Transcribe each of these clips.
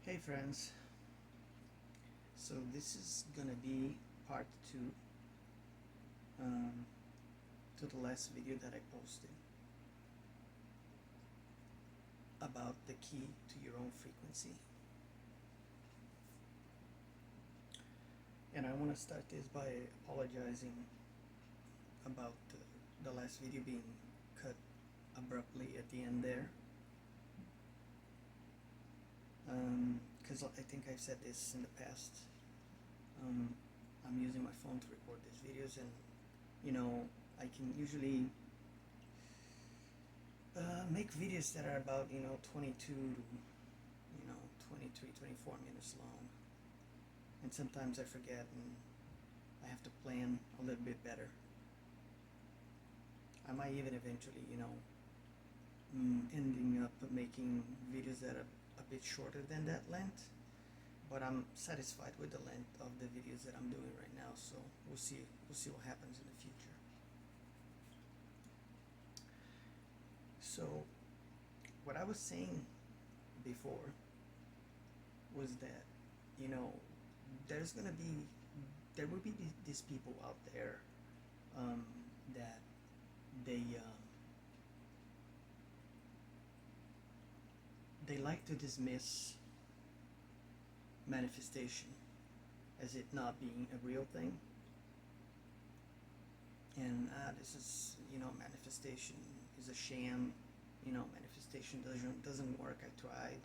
Hey friends, so this is gonna be part 2 um, to the last video that I posted about the key to your own frequency. And I want to start this by apologizing about the last video being cut abruptly at the end there. Because I think I've said this in the past. I'm using my phone to record these videos, and I can usually make videos that are about 22 to 23, 24 minutes long, and sometimes I forget and I have to plan a little bit better. I might even eventually ending up making videos that are a bit shorter than that length, but I'm satisfied with the length of the videos that I'm doing right now, so we'll see what happens in the future. So what I was saying before was that there will be these people out there that they like to dismiss manifestation as it not being a real thing, and this is manifestation is a sham. Manifestation doesn't work. I tried,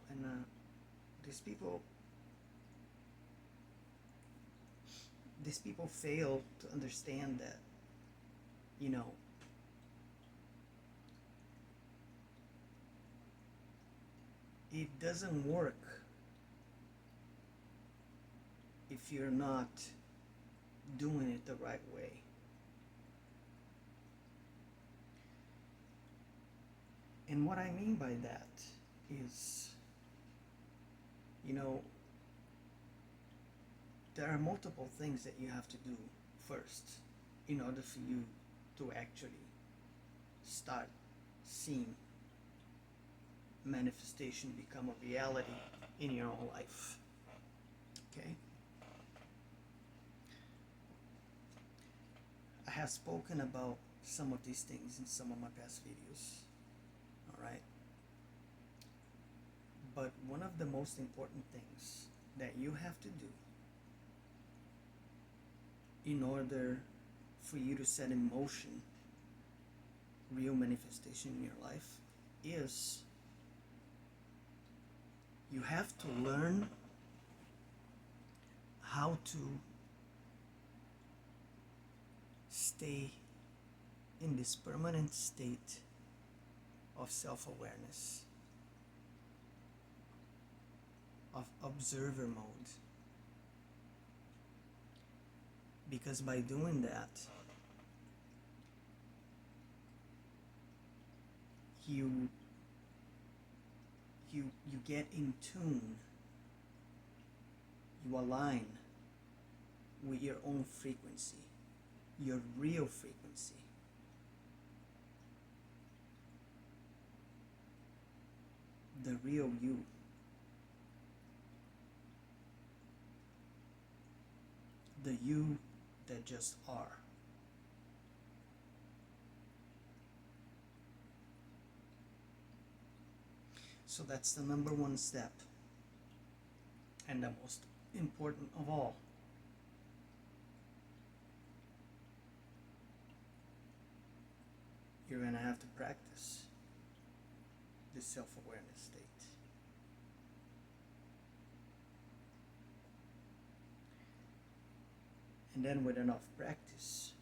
and these people fail to understand that it doesn't work if you're not doing it the right way. And what I mean by that is, there are multiple things that you have to do first in order for you to actually start seeing manifestation become a reality in your own life. Okay? I have spoken about some of these things in some of my past videos. Alright? But one of the most important things that you have to do in order for you to set in motion real manifestation in your life is you have to learn how to stay in this permanent state of self-awareness, of observer mode. Because by doing that, you get in tune, you align with your own frequency, your real frequency. The real you. The you that just are. So that's the number one step, and the most important of all. You're going to have to practice this self-awareness state. And then with enough practice,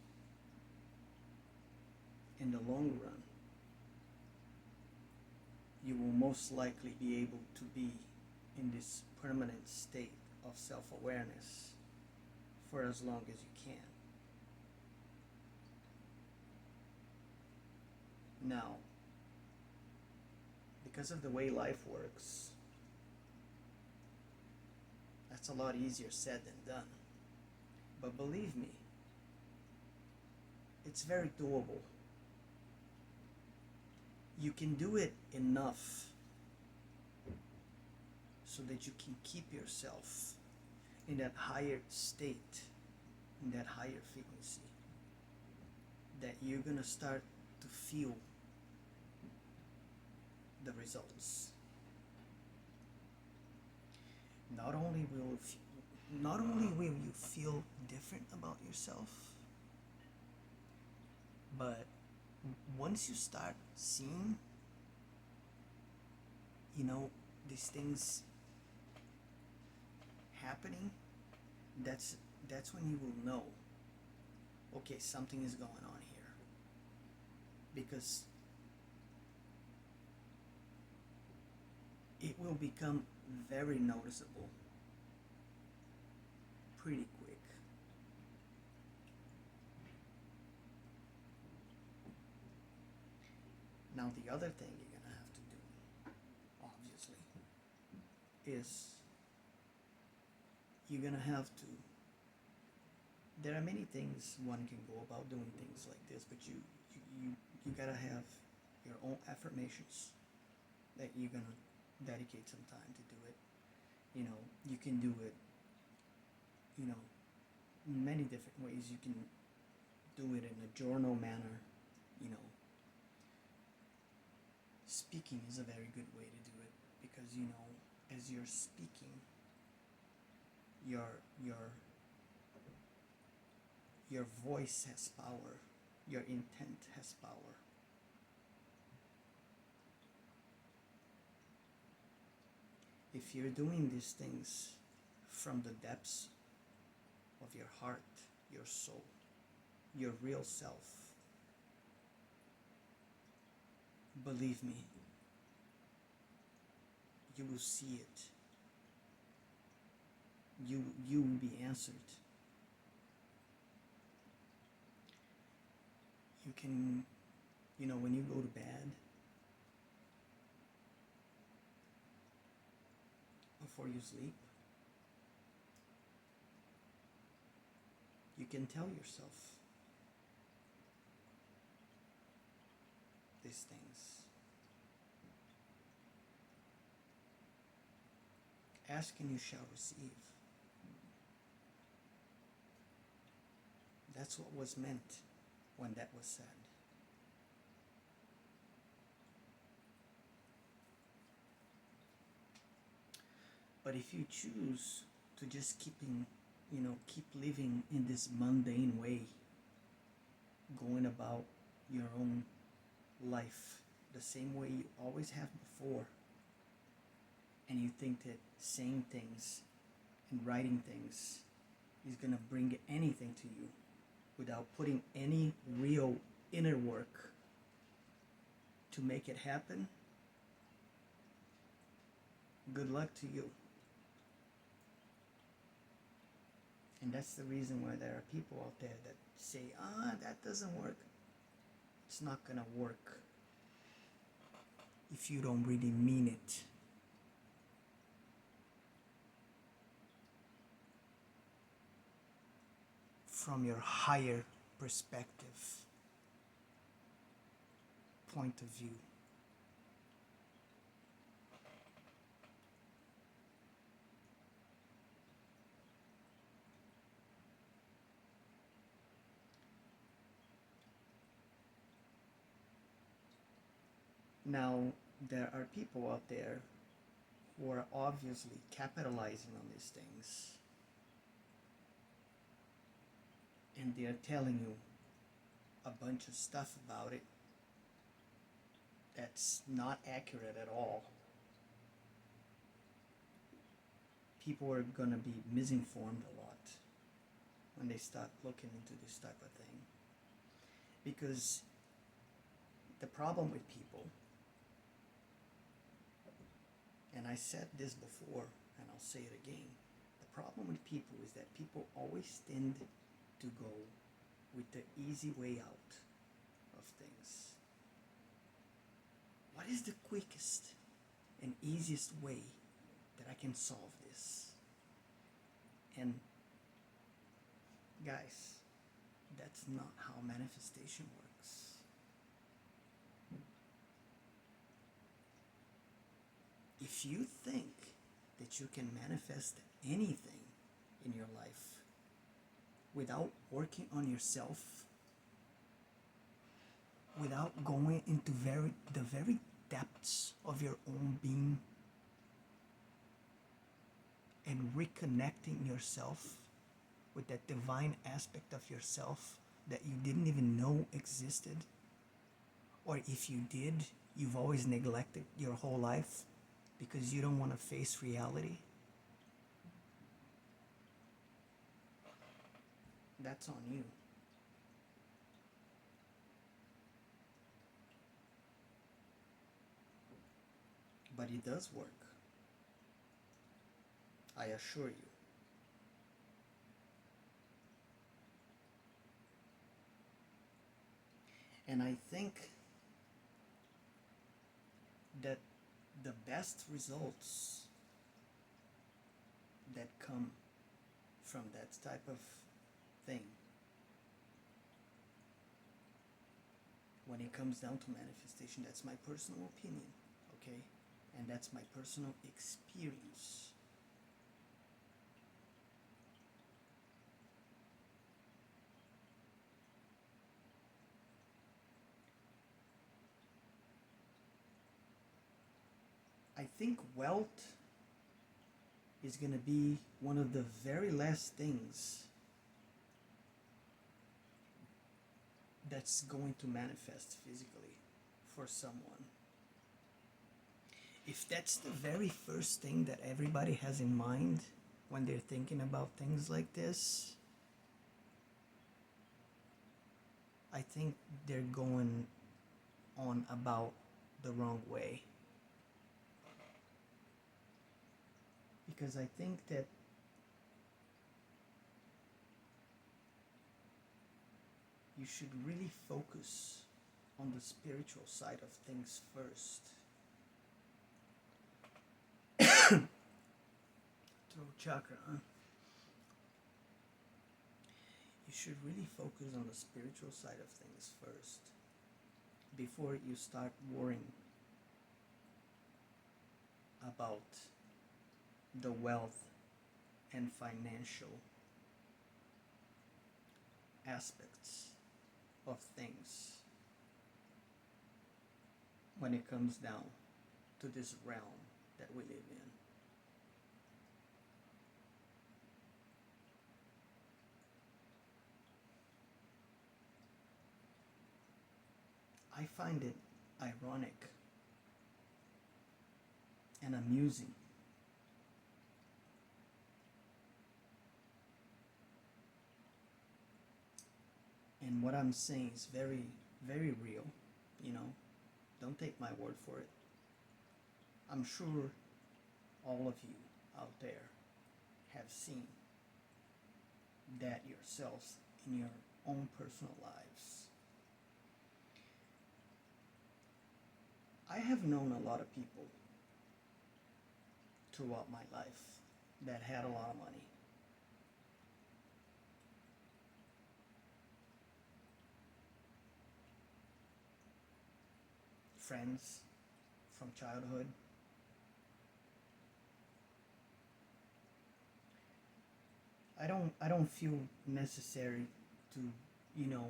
in the long run, you will most likely be able to be in this permanent state of self-awareness for as long as you can. Now, because of the way life works, that's a lot easier said than done. But believe me, it's very doable. You can do it enough so that you can keep yourself in that higher state, in that higher frequency, that you're gonna start to feel the results. Not only will not only will you feel different about yourself, but once you start seeing, you know, these things happening, that's that's when you will know, okay, something is going on here. Because it will become very noticeable pretty quick. Now, the other thing you're gonna have to do, obviously, is you're gonna have to. There are many things one can go about doing things like this, but you gotta have your own affirmations that you're gonna dedicate some time to do it. You know, you can do it, you know, many different ways. You can do it in a journal manner, you know. Speaking is a very good way to do it because, you know, as you're speaking, your your your voice has power, your intent has power. If you're doing these things from the depths of your heart, your soul, your real self, believe me, you will see it. You will be answered. You can, you know, when you go to bed, before you sleep, you can tell yourself these things. Ask and you shall receive. That's what was meant when that was said. But if you choose to just keep living in this mundane way, going about your own life the same way you always have before, and you think that saying things and writing things is gonna bring anything to you without putting any real inner work to make it happen, good luck to you. And that's the reason why there are people out there that say, that doesn't work. It's not gonna work if you don't really mean it. From your higher perspective, point of view. Now, there are people out there who are obviously capitalizing on these things, and they're telling you a bunch of stuff about it that's not accurate at all. People are gonna be misinformed a lot when they start looking into this type of thing. Because the problem with people, and I said this before and I'll say it again, the problem with people is that people always tend to go with the easy way out of things. What is the quickest and easiest way that I can solve this? And guys, that's not how manifestation works. If you think that you can manifest anything in your life without working on yourself, without going into the very depths of your own being and reconnecting yourself with that divine aspect of yourself that you didn't even know existed, or if you did, you've always neglected your whole life because you don't want to face reality. That's on you. But it does work. I assure you. And I think that the best results that come from that type of thing, when it comes down to manifestation, that's my personal opinion, okay? And that's my personal experience. I think wealth is going to be one of the very last things that's going to manifest physically for someone. If that's the very first thing that everybody has in mind when they're thinking about things like this, I think they're going on about the wrong way. Because I think that you should really focus on the spiritual side of things first. Throat chakra, huh? You should really focus on the spiritual side of things first before you start worrying about the wealth and financial aspects of things when it comes down to this realm that we live in. I find it ironic and amusing and what I'm saying is very, very real, you know. Don't take my word for it. I'm sure all of you out there have seen that yourselves in your own personal lives. I have known a lot of people throughout my life that had a lot of money. Friends from childhood. I don't feel necessary to, you know,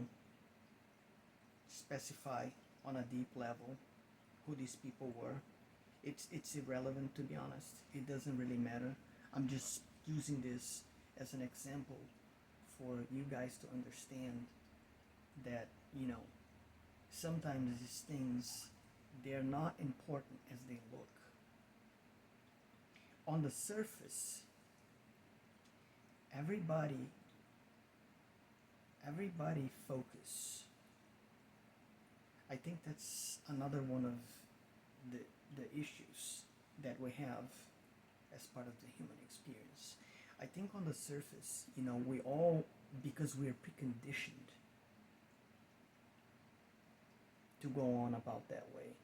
specify on a deep level who these people were. It's irrelevant, to be honest. It doesn't really matter. I'm just using this as an example for you guys to understand that, you know, sometimes these things, they're not important as they look. On the surface, everybody focus. I think that's another one of the issues that we have as part of the human experience. I think on the surface, you know, we all, because we're preconditioned to go on about that way.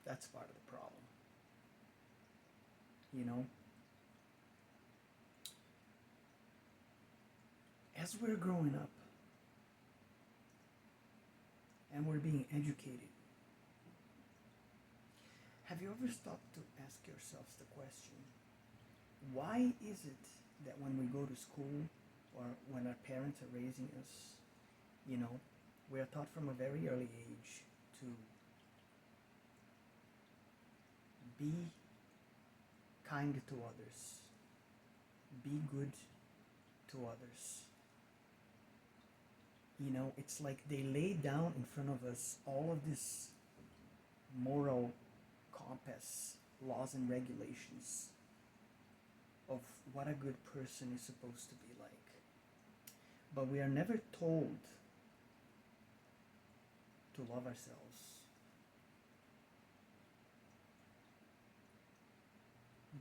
That's part of the problem. You know? As we're growing up and we're being educated, have you ever stopped to ask yourselves the question, Why is it that when we go to school or when our parents are raising us, you know, we are taught from a very early age to be kind to others, be good to others. You know, it's like they lay down in front of us all of this moral compass, laws and regulations of what a good person is supposed to be like. But we are never told to love ourselves.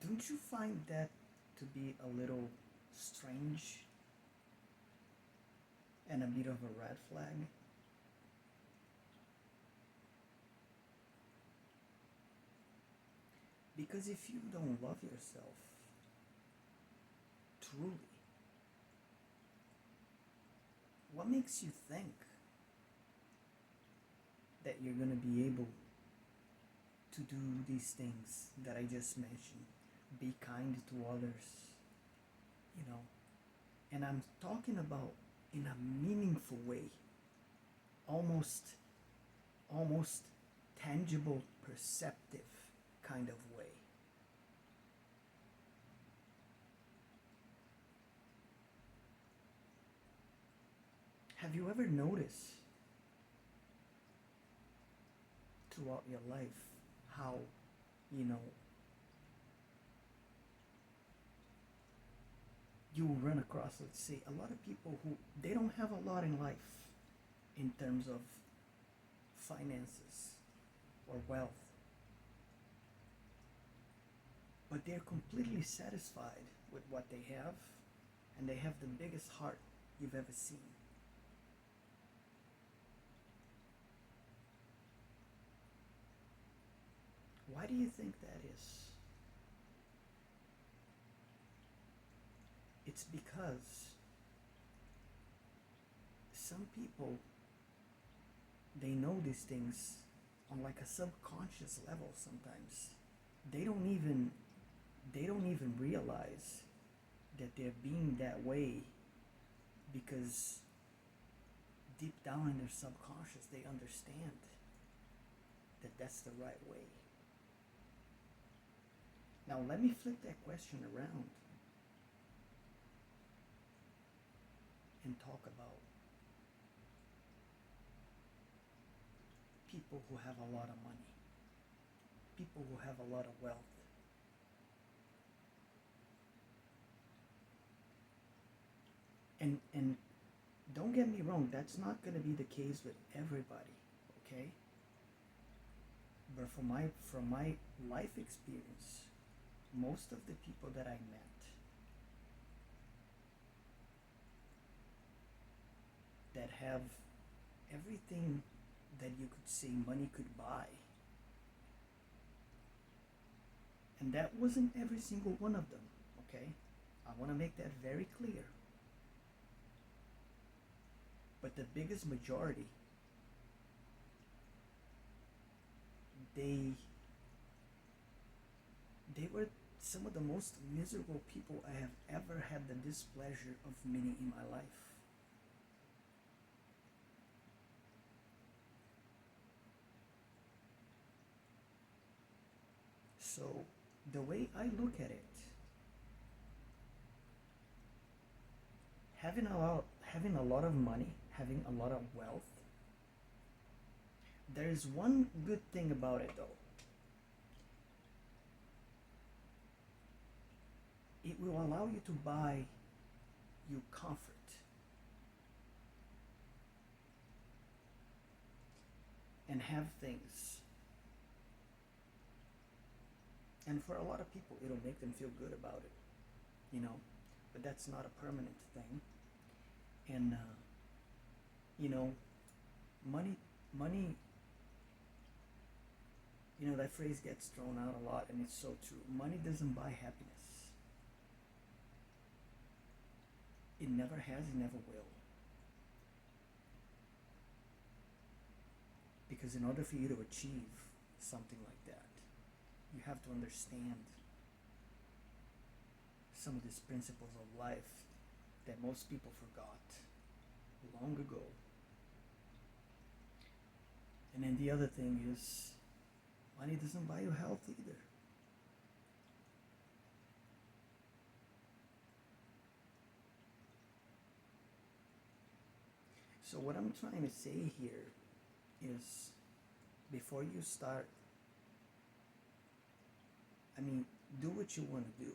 Don't you find that to be a little strange and a bit of a red flag? Because if you don't love yourself truly, what makes you think that you're going to be able to do these things that I just mentioned? Be kind to others, you know. And I'm talking about in a meaningful way, almost almost tangible, perceptive kind of way. Have you ever noticed throughout your life how, you know, you run across, let's say, a lot of people who they don't have a lot in life in terms of finances or wealth, but they're completely satisfied with what they have, and they have the biggest heart you've ever seen. Why do you think that is? It's because some people, they know these things on like a subconscious level sometimes. They don't even they don't even realize that they're being that way because deep down in their subconscious they understand that that's the right way. Now let me flip that question around and talk about people who have a lot of money, people who have a lot of wealth. And don't get me wrong, that's not going to be the case with everybody, okay? But from my life experience, most of the people that I met that have everything that you could say money could buy, and that wasn't every single one of them, okay? I want to make that very clear. But the biggest majority, they they were some of the most miserable people I have ever had the displeasure of meeting in my life. So the way I look at it, having a lot of money, having a lot of wealth, there is one good thing about it though. It will allow you to buy you comfort and have things. And for a lot of people, it'll make them feel good about it, you know. But that's not a permanent thing. And you know, money, money. You know that phrase gets thrown out a lot, and it's so true. Money doesn't buy happiness. It never has. It never will. Because in order for you to achieve something like that, you have to understand some of these principles of life that most people forgot long ago. And then the other thing is, money doesn't buy you health either. So what I'm trying to say here is, before you start, I mean, do what you want to do,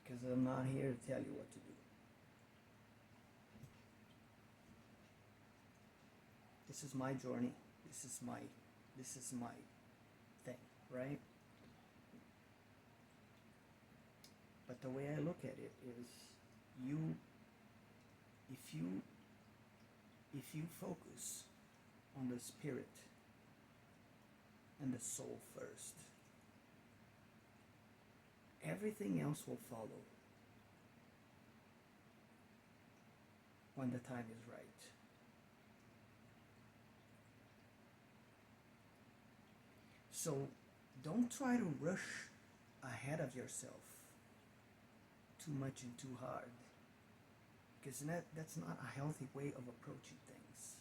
because I'm not here to tell you what to do. This is my journey. This is my thing, right? But the way I look at it is, you if you if you focus on the spirit and the soul first, everything else will follow when the time is right. So don't try to rush ahead of yourself too much and too hard, because that's not a healthy way of approaching things.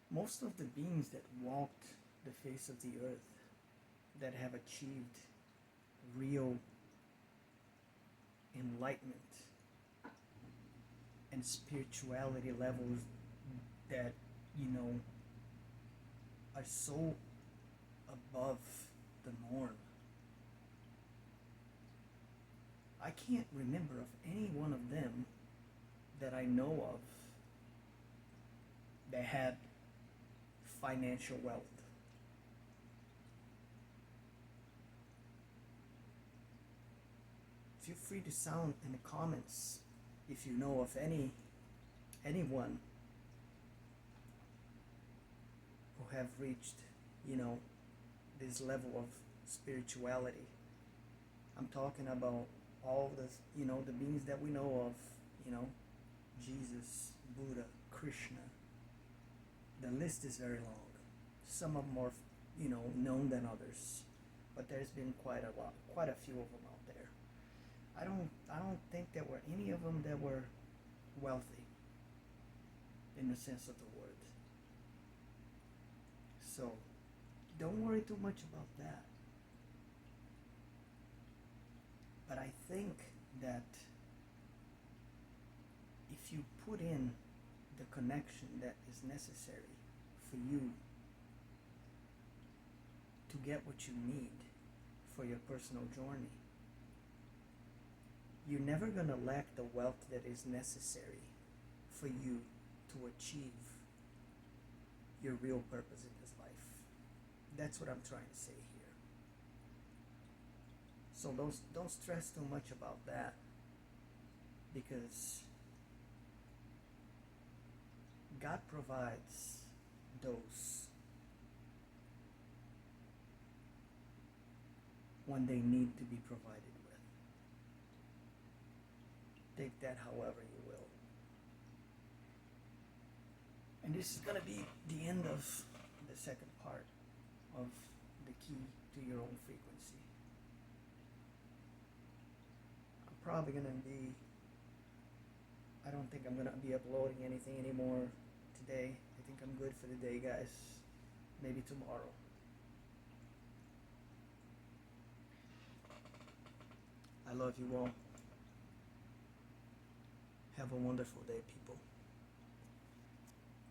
Most of the beings that walked the face of the earth, that have achieved real enlightenment and spirituality levels that, you know, are so above the norm. I can't remember of any one of them that I know of that had financial wealth. Feel free to sound in the comments if you know of anyone who have reached, you know, this level of spirituality. I'm talking about all the, you know, the beings that we know of, you know, Jesus, Buddha, Krishna. The list is very long. Some are more, you know, known than others, but there's been quite a few of them out there. I don't think there were any of them that were wealthy in the sense of the word. So don't worry too much about that. But I think that if you put in the connection that is necessary for you to get what you need for your personal journey, you're never going to lack the wealth that is necessary for you to achieve your real purpose in this life. That's what I'm trying to say here. So don't stress too much about that, because God provides those when they need to be provided with. Take that however you will. And this is going to be the end of the second part of the key to your own frequency. I'm probably going to be, I don't think I'm going to be uploading anything anymore today. I think I'm good for the day, guys. Maybe tomorrow. I love you all. Have a wonderful day, people.